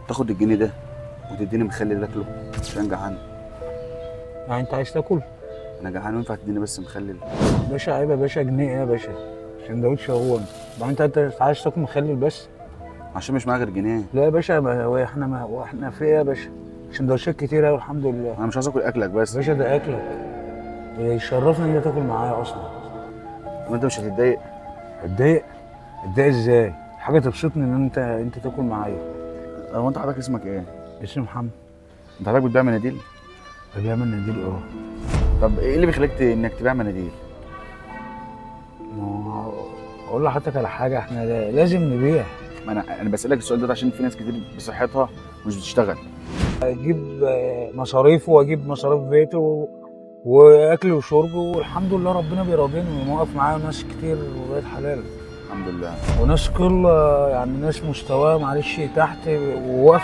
تاخد الجنيه ده وتديني مخلل اكله عشان جعان. يعني انت عايز تاكل؟ انا جعان وينفع تديني بس مخلل؟ باشا عيب يا باشا، جنيه ايه يا باشا؟ سندوتش هو بعدين انت عايز تاكل مخلل بس؟ عشان مش معايا غير جنيه. لا يا باشا، هو احنا في ايه يا باشا؟ سندوتشات كتير قوي الحمد لله. انا مش عايز اكل اكلك يا بس. باشا ده اكلك، يشرفني ان انت تاكل معايا اصلا. وانت مش هتتضايق؟ اتضايق؟ اتضايق ازاي؟ حاجه تبسطني ان انت تاكل معايا. هو انت حضرتك اسمك ايه؟ اسمي محمد. انت حضرتك بتبيع مناديل؟ بيعمل نديل اه. طب ايه اللي بيخليك انك تبيع مناديل؟ ما هو اقول لحضرتك على حاجه، احنا لازم نبيع. ما انا بسالك السؤال ده عشان في ناس كتير بصحتها مش بتشتغل. اجيب مصاريفه واجيب مصاريف بيته واكل وشرب، والحمد لله ربنا بيراضيني وموقف معايا ناس كتير ولاد حلال. الحمد لله. وناس كل يعني ناس مستواه معلش تحت وواقف